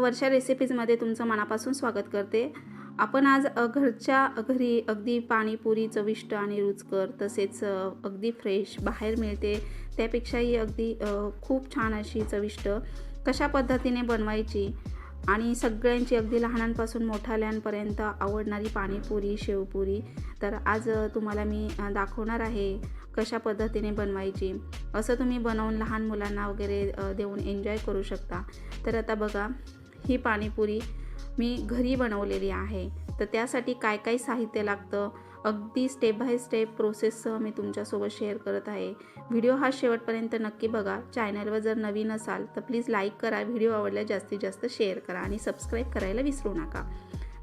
वर्षा रेसिपीजमध्ये तुमचं मनापासून स्वागत करते। आपण आज घरच्या घरी अगदी पाणीपुरी चविष्ट आणि रुचकर तसेच अगदी फ्रेश बाहेर मिळते त्यापेक्षाही अगदी खूप छान अशी चविष्ट कशा पद्धतीने बनवायची आणि सगळ्यांची अगदी लहानांपासून मोठ्याल्यांपर्यंत आवडणारी पाणीपुरी शेवपुरी तर आज तुम्हाला मी दाखवणार आहे कशा पद्धतीने बनवायची। असं तुम्ही बनवून लहान मुलांना वगैरे देऊन एन्जॉय करू शकता। तर आता बघा ही पाणीपुरी मी घरी बनवलेली आहे। तर त्यासाठी काय काय साहित्य लागतं अगदी स्टेप बाय स्टेप प्रोसेससह मी तुमच्यासोबत शेअर करत आहे। व्हिडिओ हा शेवटपर्यंत नक्की बघा। चॅनलवर जर नवीन असाल तर प्लीज लाईक करा, व्हिडिओ आवडल्यास जास्तीत जास्त शेअर करा आणि सबस्क्राईब करायला विसरू नका।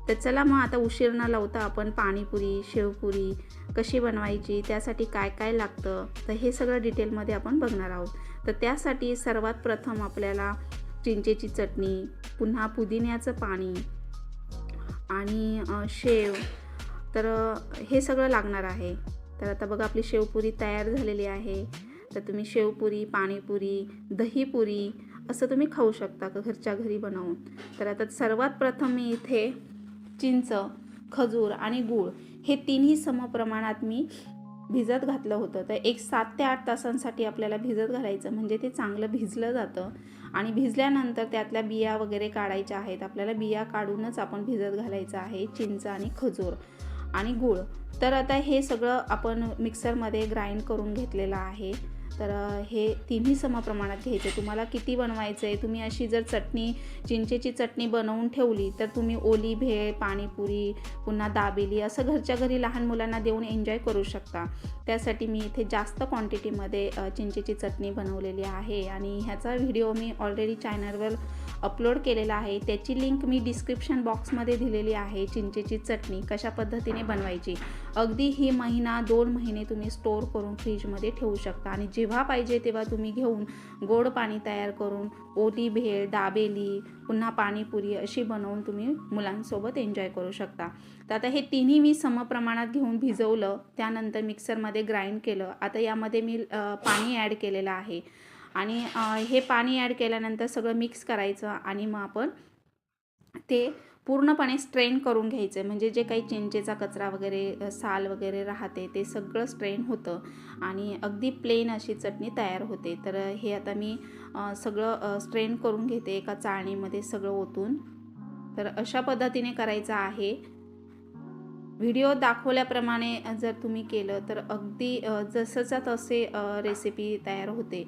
तर चला मग आता उशीर न लावता आपण पाणीपुरी शेवपुरी कशी बनवायची त्यासाठी काय काय लागतं तर हे सगळं डिटेलमध्ये आपण बघणार आहोत। तर त्यासाठी सर्वात प्रथम आपल्याला चिंचेची चटणी, पुन्हा पुदिन्याचं पाणी आणि शेव तर हे सगळं लागणार आहे। तर आता बघा आपली शेवपुरी तयार झालेली आहे। तर तुम्ही शेवपुरी, पाणीपुरी, दहीपुरी असं तुम्ही खाऊ शकता घरच्या घरी बनवून। तर आता सर्वात प्रथम मी इथे चिंच, खजूर आणि गूळ हे तिन्ही समप्रमाणात मी भिजत घातलं होतं। तर एक 7 ते 8 तासांसाठी आपल्याला भिजत घालायचं म्हणजे ते चांगलं भिजलं जातं आणि भिजल्यानंतर त्यातल्या बिया वगैरे काढायच्या आहेत। आपल्याला बिया काढूनच आपण भिजत घालायचं आहे चिंच आणि खजूर आणि गूळ। तर आता हे सगळं आपण मिक्सरमध्ये ग्राइंड करून घेतलेलं आहे। तर हे तिन्ही समप्रमाणात घ्यायचे। तुम्हाला किती बनवायचं आहे तुम्ही अशी जर चटणी चिंचेची चटणी बनवून ठेवली तर तुम्ही ओली भेळ, पाणीपुरी, पुन्हा दाबेली असं घरच्या घरी लहान मुलांना देऊन एन्जॉय करू शकता। त्यासाठी मी इथे जास्त क्वांटिटीमध्ये चिंचेची चटणी बनवलेली आहे आणि ह्याचा व्हिडिओ मी ऑलरेडी चॅनलवर अपलोड केलेला आहे। त्याची लिंक मी डिस्क्रिप्शन बॉक्समध्ये दिलेली आहे। चिंचेची चटणी कशा पद्धतीने बनवायची अगदी ही महिना 2 महिने तुम्ही स्टोअर करून फ्रीजमध्ये ठेवू शकता आणि जेव्हा पाहिजे तेव्हा तुम्ही घेऊन गोड पाणी तयार करून ओली भेळ, दाबेली, पुन्हा पाणीपुरी अशी बनवून तुम्ही मुलांसोबत एन्जॉय करू शकता। तर आता हे तिन्ही मी समप्रमाणात घेऊन भिजवलं, त्यानंतर मिक्सरमध्ये ग्राइंड केलं। आता यामध्ये मी पाणी ॲड केलेलं आहे आणि हे पाणी ॲड केल्यानंतर सगळं मिक्स करायचं आणि मग आपण ते पूर्णपणे स्ट्रेन करून घ्यायचं म्हणजे जे काही चिंचेचा कचरा वगैरे साल वगैरे राहते ते सगळं स्ट्रेन होतं आणि अगदी प्लेन अशी चटणी तयार होते। तर हे आता मी सगळं स्ट्रेन करून घेते एका चाळणीमध्ये सगळं ओतून। तर अशा पद्धतीने करायचं आहे। व्हिडिओ दाखवल्याप्रमाणे जर तुम्ही केलं तर अगदी जसंच्या तसे रेसिपी तयार होते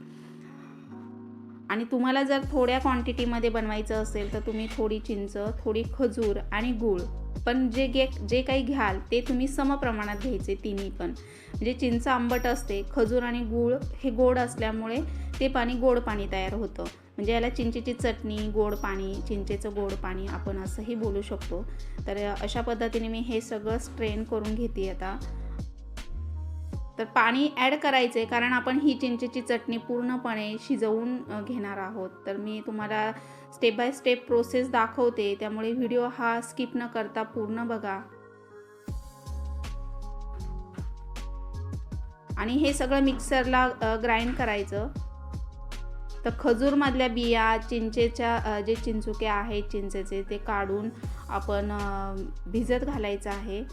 आणि तुम्हाला जर थोड्या क्वांटिटीमध्ये बनवायचं असेल तर तुम्ही थोडी चिंच, थोडी खजूर आणि गूळ पण जे काही घ्याल ते तुम्ही समप्रमाणात घ्यायचे तिन्ही पण। म्हणजे चिंच आंबट असते, खजूर आणि गूळ हे गोड असल्यामुळे ते पाणी गोड पाणी तयार होतं। म्हणजे याला चिंचेची चटणी, गोड पाणी, चिंचेचं गोड पाणी आपण असंही बोलू शकतो। तर अशा पद्धतीने मी हे सगळं स्ट्रेन करून घेते आता। तर पाणी ॲड करायचे कारण आपण ही चिंचेची चटणी पूर्णपणे शिजवून घेणार आहोत। तर मी तुम्हाला स्टेप बाय स्टेप प्रोसेस दाखवते त्यामुळे व्हिडिओ हा स्किप न करता पूर्ण बघा। आणि हे सगळं मिक्सरला ग्राइंड करायचं। तर खजूरमधल्या बिया, चिंचेच्या जे चिंचुके आहेत चिंचेचे ते काढून आपण भिजत घालायचं आहे।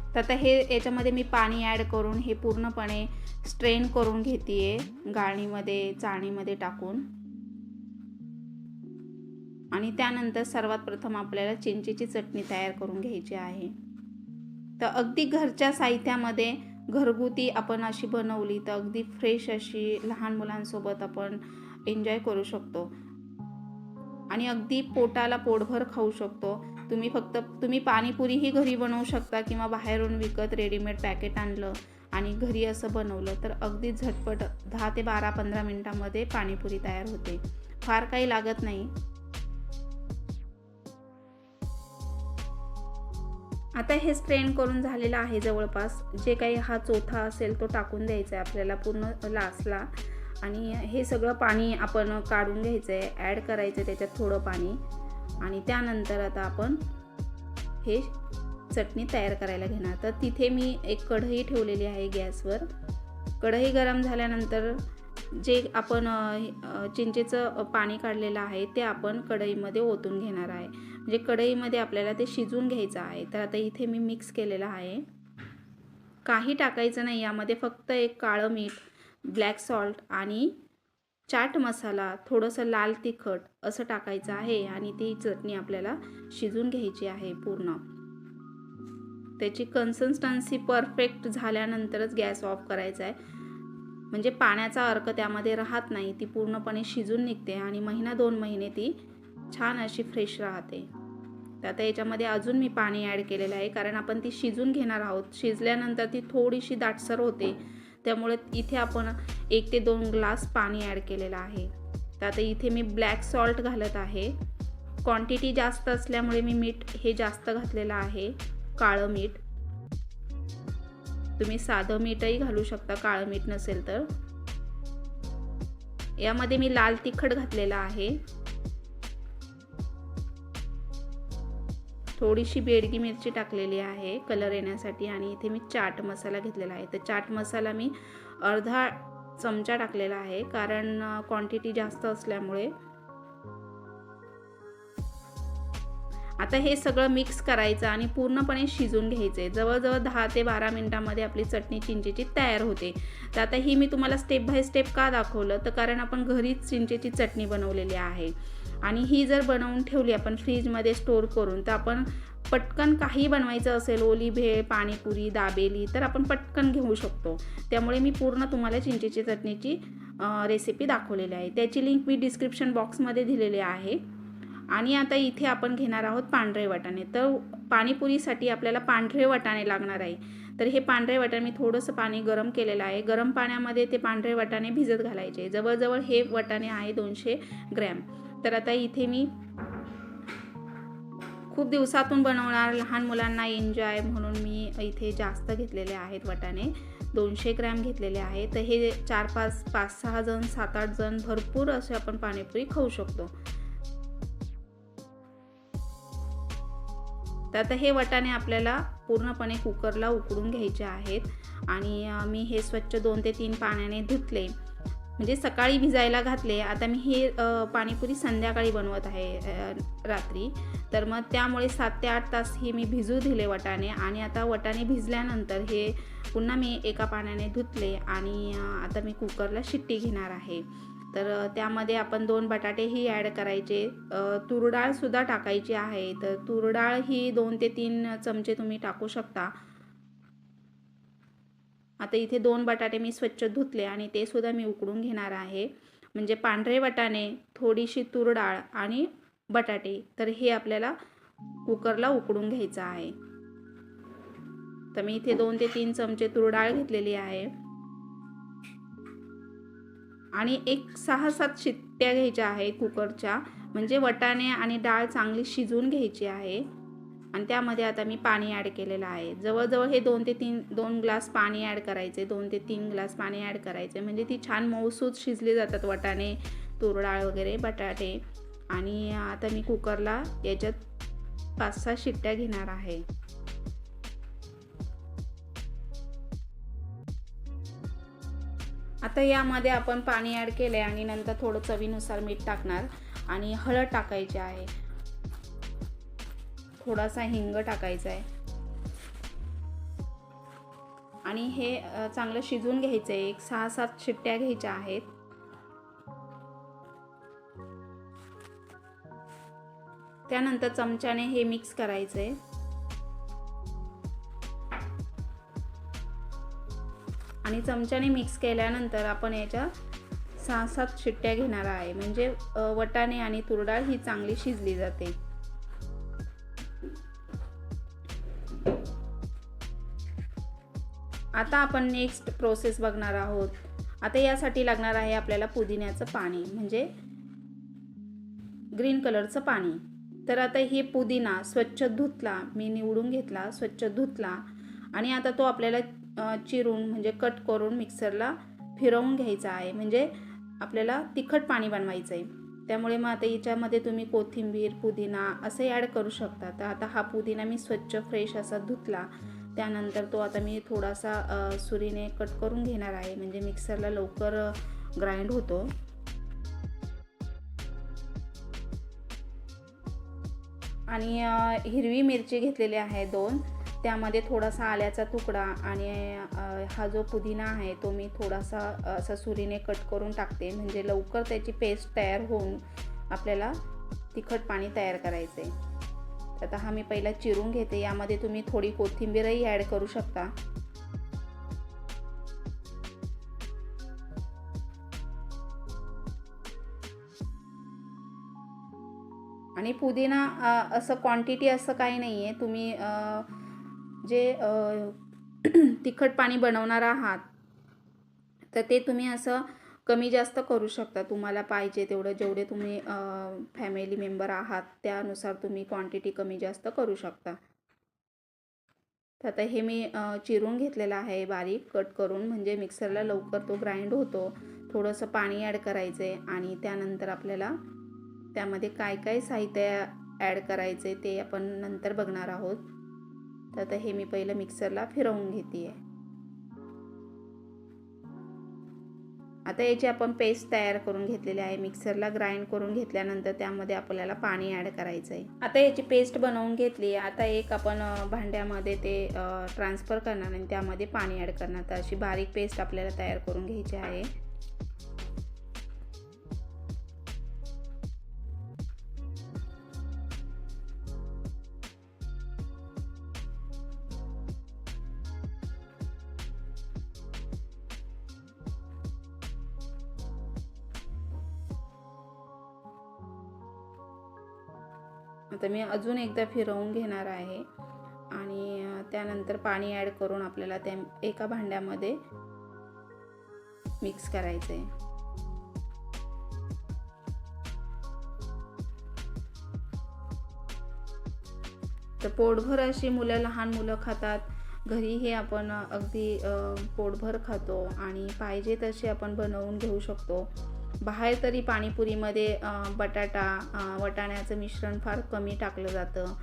तर आता हे याच्यामध्ये मी पाणी ॲड करून हे पूर्णपणे स्ट्रेन करून घेते गाळणीमध्ये, चाळणीमध्ये टाकून। आणि त्यानंतर सर्वात प्रथम आपल्याला चिंचेची चटणी तयार करून घ्यायची आहे। तर अगदी घरच्या साहित्यामध्ये घरगुती आपण अशी बनवली तर अगदी फ्रेश अशी लहान मुलांसोबत आपण एन्जॉय करू शकतो आणि अगदी पोटाला पोटभर खाऊ शकतो। तुम्ही पाणीपुरीही घरी बनवू शकता किंवा बाहेरून विकत रेडीमेड पॅकेट आणलं आणि घरी असं बनवलं तर अगदी झटपट 10 ते 12-15 मिनिटांमध्ये पाणीपुरी तयार होते, फार काही लागत नाही। आता हे स्ट्रेन करून झालेलं आहे जवळपास। जे काही हा चोथा असेल तो टाकून द्यायचा आहे आपल्याला पूर्ण लास्टला आणि हे सगळं पाणी आपण काढून घ्यायचं आहे, ॲड करायचं आहे त्याच्यात थोडं पाणी आणि त्यानंतर आता आपण हे चटणी तयार करायला घेणार। तर तिथे मी एक कढई ठेवलेली आहे गॅसवर। कढई गरम झाल्यानंतर जे आपण चिंचेचं पाणी काढलेलं आहे ते आपण कढईमध्ये ओतून घेणार आहे. म्हणजे कढईमध्ये आपल्याला ते शिजवून घ्यायचं आहे. तर आता इथे मी मिक्स केलेलं आहे. काही टाकायचं नाही यामध्ये, फक्त एक काळं मीठ, ब्लॅक सॉल्ट आणि चाट मसाला, थोडंसं लाल तिखट असं टाकायचं आहे आणि ती चटणी आपल्याला शिजवून घ्यायची आहे पूर्ण. त्याची कन्सिस्टन्सी परफेक्ट झाल्यानंतरच गॅस ऑफ करायचा आहे. म्हणजे पाण्याचा अर्क त्यामध्ये राहत नाही, ती पूर्णपणे शिजून निघते आणि 1-2 महिने ती छान अशी फ्रेश राहते. तर आता याच्यामध्ये अजून मी पाणी ॲड केलेलं आहे, कारण आपण ती शिजून घेणार आहोत. शिजल्यानंतर ती थोडीशी दाटसर होते, त्यामुळे इथे आपण 1 ते 2 ग्लास पाणी ॲड केलेलं आहे. तर आता इथे मी ब्लॅक सॉल्ट घालत आहे. क्वांटिटी जास्त असल्यामुळे मी मीठ हे जास्त घातलेलं आहे, काळं मीठ. तुम्ही साधं मीठही घालू शकता काळं मीठ नसेल तर. यामध्ये मी लाल तिखट घातलेलं आहे, थोडीशी बेडगी मिरची टाकलेली आहे कलर येण्यासाठी आणि इथे मी चाट मसाला घेतलेला आहे. तर चाट मसाला मी अर्धा चमचा टाकलेला आहे, कारण क्वांटिटी जास्त असल्यामुळे. आता हे सगळं मिक्स करायचं आणि पूर्णपणे शिजून घ्यायचं आहे. जवळजवळ 10 ते 12 मिनिटांमध्ये आपली चटणी चिंचेची तयार होते. तर आता ही मी तुम्हाला स्टेप बाय स्टेप का दाखवलं, तर कारण आपण घरीच चिंचेची चटणी बनवलेली आहे आणि ही जर बनवून ठेवली आपण फ्रीजमध्ये स्टोअर करून, तर आपण पटकन काही बनवायचं असेल, ओली भेळ, पाणीपुरी, दाबेली, तर आपण पटकन घेऊ शकतो. त्यामुळे मी पूर्ण तुम्हाला चिंचेची चटणीची रेसिपी दाखवलेली आहे. त्याची लिंक मी डिस्क्रिप्शन बॉक्समध्ये दिलेली आहे. आणि आता इथे आपण घेणार आहोत पांढरे वाटाणे. तर पाणीपुरीसाठी आपल्याला पांढरे वाटाणे लागणार आहे. तर हे पांढरे वाटाणे मी थोडंसं पाणी गरम केलेलं आहे. गरम पाण्यामध्ये ते पांढरे वाटाणे भिजत घालायचे. जवळजवळ हे वाटाणे आहे 200 ग्रॅम. तर आता इथे मी खूप दिवसातून बनवणार, लहान मुलांना एन्जॉय म्हणून मी इथे जास्त घेतलेले आहेत वाटाणे. 200 ग्रॅम घेतलेले आहे. तर हे 5-6 जण, 7-8 जण भरपूर असे आपण पाणीपुरी खाऊ शकतो. तर आता हे वाटाणे आपल्याला पूर्णपणे कुकरला उकडून घ्यायचे आहेत आणि मी हे स्वच्छ 2 ते 3 पाण्याने धुतले. म्हणजे सकाळी भिजायला घातले. आता मी हे पाणीपुरी संध्याकाळी बनवत आहे रात्री. तर मग त्यामुळे 7 ते 8 तास हे मी भिजू दिले वाटाणे आणि आता वाटाणे भिजल्यानंतर हे पुन्हा मी एका पाण्याने धुतले आणि आता मी कुकरला शिट्टी घेणार आहे. तर त्यामध्ये आपण 2 बटाटेही ॲड करायचे, तूर डाळसुद्धा टाकायची आहे. तर तूर डाळ ही 2 ते 3 चमचे तुम्ही टाकू शकता. आता इथे 2 बटाटे मी स्वच्छ धुतले आणि ते सुद्धा मी उकडून घेणार आहे. म्हणजे पांढरे वाटाणे, थोडीशी तूर डाळ आणि बटाटे, तर हे आपल्याला कुकरला उकडून घ्यायचं आहे. तर मी इथे 2 ते 3 चमचे तूर डाळ घेतलेली आहे आणि एक 6-7 शिट्ट्या घ्यायच्या आहे कुकरच्या. म्हणजे वाटाणे आणि डाळ चांगली शिजवून घ्यायची आहे. आणि त्यामध्ये आता मी पाणी ॲड केलेलं आहे. जवळजवळ हे 2 ग्लास पाणी ॲड करायचे, 2 ते 3 ग्लास पाणी ॲड करायचे. म्हणजे ती छान मऊसूत शिजली जातात वाटाणे, तूर डाळ वगैरे, बटाटे. आणि आता मी कुकरला याच्यात 5-6 शिट्ट्या घेणार आहे. आता यामध्ये आपण पाणी ॲड केले आणि नंतर थोडं चवीनुसार मीठ टाकणार आणि हळद टाकायची आहे, थोडासा हिंग टाकायचा आहे आणि हे चांगलं शिजवून घ्यायचं आहे. एक 6-7 शिट्ट्या घ्यायच्या आहेत. त्यानंतर चमच्याने हे मिक्स करायचं आहे आणि चमच्याने मिक्स केल्यानंतर आपण याच्या 6-7 शिट्ट्या घेणार आहे. म्हणजे वाटाणे आणि तूर डाळ ही चांगली शिजली जाते. आता आपण नेक्स्ट प्रोसेस बघणार आहोत. आता यासाठी लागणार आहे आपल्याला पुदिन्याचं पाणी, म्हणजे ग्रीन कलरचं पाणी. तर आता हे पुदिना स्वच्छ धुतला, मी निवडून घेतला, स्वच्छ धुतला आणि आता तो आपल्याला चिरून म्हणजे कट करून मिक्सरला फिरवून घ्यायचा आहे. म्हणजे आपल्याला तिखट पाणी बनवायचं आहे. त्यामुळे मग आता याच्यामध्ये तुम्ही कोथिंबीर, पुदिना असे ॲड करू शकता. तर आता हा पुदिना मी स्वच्छ फ्रेश असा धुतला. त्यानंतर तो आता मी थोडासा सुरीने कट करून घेणार आहे. म्हणजे मिक्सरला लवकर ग्राइंड होतो. आणि हिरवी मिरची घेतलेली आहे 2. त्यामध्ये थोडासा आल्याचा तुकडा आणि हा जो पुदिना आहे तो मी थोडासा असा सुरीने कट करून टाकते, म्हणजे लवकर त्याची पेस्ट तयार होऊन आपल्याला तिखट पाणी तयार करायचं आहे. आता हा मी पहिला चिरून घेते. यामध्ये तुम्ही थोडी कोथिंबीरही ॲड करू शकता. आणि पुदिना असं क्वांटिटी असं काही नाही आहे. तुम्ही जे तिखट पाणी बनवणार आहात तर ते तुम्ही असं कमी जास्त करू शकता. तुम्हाला पाहिजे तेवढं, जेवढे तुम्ही फॅमिली मेंबर आहात त्यानुसार तुम्ही क्वांटिटी कमी जास्त करू शकता. तर आता हे मी चिरून घेतलेलं आहे बारीक कट करून, म्हणजे मिक्सरला लवकर तो ग्राइंड होतो. थोडंसं पाणी ॲड करायचं आहे आणि त्यानंतर आपल्याला त्यामध्ये काय काय साहित्य ॲड करायचे ते आपण नंतर बघणार आहोत. तर आता हे मी पहिलं मिक्सरला फिरवून घेते आहे. आता याची आपण पेस्ट तयार करून घेतलेली आहे. मिक्सरला ग्राइंड करून घेतल्यानंतर त्यामध्ये आपल्याला पाणी ॲड करायचं आहे. आता याची पेस्ट बनवून घेतली. आता एक आपण भांड्यामध्ये ते ट्रान्सफर करणार आणि त्यामध्ये पाणी ॲड करणार. तर अशी बारीक पेस्ट आपल्याला तयार करून घ्यायची आहे. आता मी अजून एकदा फिरवून घेणार आहे आणि त्यानंतर पाणी ॲड करून आपल्याला त्या एका भांड्यामध्ये मिक्स करायचं आहे. तर पोटभर अशी मुलं, लहान मुलं खातात. घरी हे आपण अगदी पोटभर खातो आणि पाहिजे तसे आपण बनवून घेऊ शकतो. बाहेर तरी पाणीपुरीमध्ये बटाटा, वटाण्याचं मिश्रण फार कमी टाकलं जातं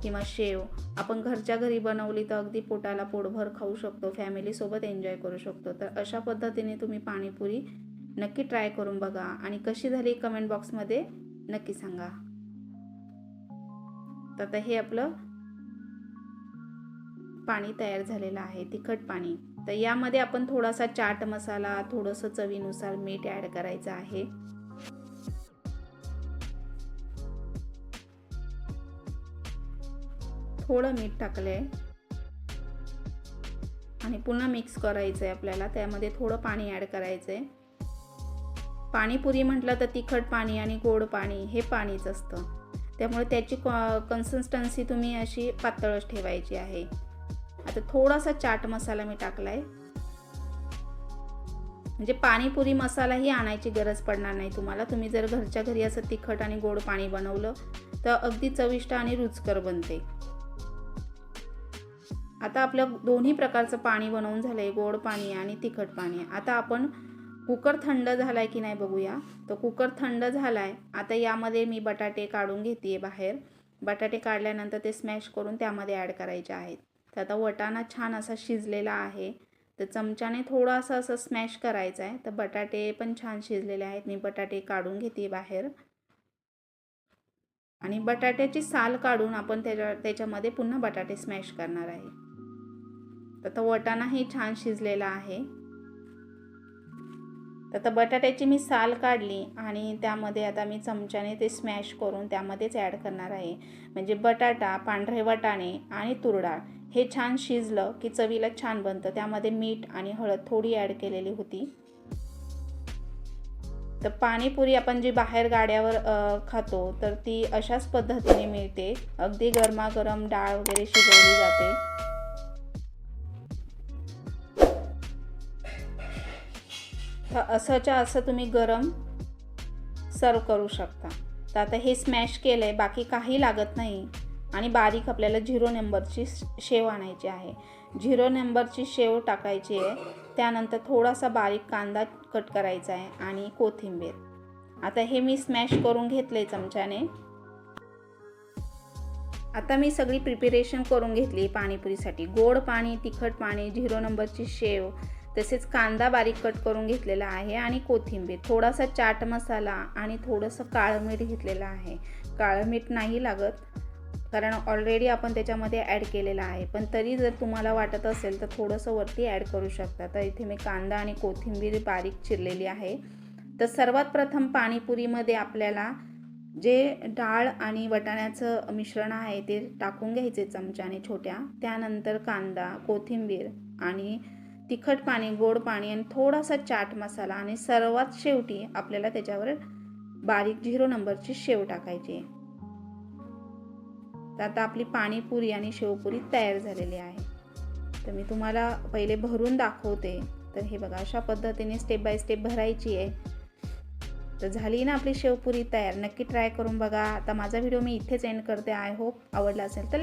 किंवा शेव. आपण घरच्या घरी बनवली तर अगदी पोटाला पोटभर खाऊ शकतो, फॅमिलीसोबत एन्जॉय करू शकतो. तर अशा पद्धतीने तुम्ही पाणीपुरी नक्की ट्राय करून बघा आणि कशी झाली कमेंट बॉक्समध्ये नक्की सांगा. तर आता हे आपलं पाणी तयार झालेलं आहे, तिखट पाणी. तर यामध्ये आपण थोडासा चाट मसाला, थोडंसं चवीनुसार मीठ ॲड करायचं आहे. थोडं मीठ टाकलंय आणि पुन्हा मिक्स करायचं आहे आपल्याला. त्यामध्ये थोडं पाणी ॲड करायचं आहे. पाणीपुरी म्हटलं तर तिखट पाणी आणि गोड पाणी हे पाणीच असतं, त्यामुळे त्याची कन्सिस्टन्सी तुम्ही अशी पातळच ठेवायची आहे. आता थोडासा चाट मसाला मी टाकलाय, म्हणजे पाणीपुरी मसालाही आणायची गरज पडणार नाही तुम्हाला. तुम्ही जर घरच्या घरी असं तिखट आणि गोड पाणी बनवलं तर अगदी चविष्ट आणि रुचकर बनते. आता आपलं दोन्ही प्रकारचं पाणी बनवून झालंय, गोड पाणी आणि तिखट पाणी. आता आपण कुकर थंड झालाय की नाही बघूया. तर कुकर थंड झालाय. आता यामध्ये मी बटाटे काढून घेते बाहेर. बटाटे काढल्यानंतर ते स्मॅश करून त्यामध्ये ॲड करायचे आहेत. तर आता वटाणा छान असा शिजलेला आहे, तर चमच्याने थोडासा असं स्मॅश करायचं आहे. तर बटाटे पण छान शिजलेले आहेत. मी बटाटे काढून घेते बाहेर आणि बटाट्याची साल काढून आपण त्याच्यामध्ये पुन्हा बटाटे स्मॅश करणार आहे. तर आता वटाणाही छान शिजलेला आहे. तर आता बटाट्याची मी साल काढली आणि त्यामध्ये आता मी चमच्याने ते स्मॅश करून त्यामध्येच ॲड करणार आहे. म्हणजे बटाटा, पांढरे वटाणे आणि तूर डाळ हे छान शिजलं की चवीला छान बनतं. त्यामध्ये मीठ आणि हळद थोडी ॲड केलेली होती. तर पाणीपुरी आपण जी बाहेर गाड्यावर खातो तर ती अशाच पद्धतीने मिळते. अगदी गरमागरम डाळ वगैरे शिजवली जाते. तर असंच्या असं तुम्ही गरम सर्व करू शकता. तर आता हे स्मॅश केलं आहे, बाकी काही लागत नाही. आणि बारीक आपल्याला 0 नंबरची शेव आणायची आहे. 0 नंबरची शेव टाकायची आहे. त्यानंतर थोडासा बारीक कांदा कट करायचा आहे आणि कोथिंबीर. आता हे मी स्मॅश करून घेतले चमच्याने. आता मी सगळी प्रिपरेशन करून घेतली पाणीपुरीसाठी. गोड पाणी, तिखट पाणी, 0 नंबरची शेव, तसेच कांदा बारीक कट करून घेतलेला आहे आणि कोथिंबीर, थोडासा चाट मसाला आणि थोडंसं काळं मीठ घेतलेलं आहे. काळं मीठ नाही लागत कारण ऑलरेडी आपण त्याच्यामध्ये ॲड केलेलं आहे, पण तरी जर तुम्हाला वाटत असेल तर थोडंसं वरती ॲड करू शकता. तर इथे मी कांदा आणि कोथिंबीर बारीक चिरलेली आहे. तर सर्वात प्रथम पाणीपुरीमध्ये आपल्याला जे डाळ आणि वाटाण्याचं मिश्रण आहे ते टाकून घ्यायचे चमच्याने छोट्या. त्यानंतर कांदा, कोथिंबीर आणि तिखट पाणी, गोड पाणी आणि थोडासा चाट मसाला आणि सर्वात शेवटी आपल्याला त्याच्यावर बारीक 0 नंबरची शेव टाकायची. तर आता आपली पाणीपुरी आणि शेवपुरी तयार झालेली आहे. तर मी तुम्हाला पहिले भरून दाखवते. तर हे बघा, अशा पद्धतीने स्टेप बाय स्टेप भरायची आहे. तर झाली ना आपली शेवपुरी तयार. नक्की ट्राय करून बघा. आता माझा व्हिडिओ मी इथेच एंड करते. आय होप आवडला असेल तर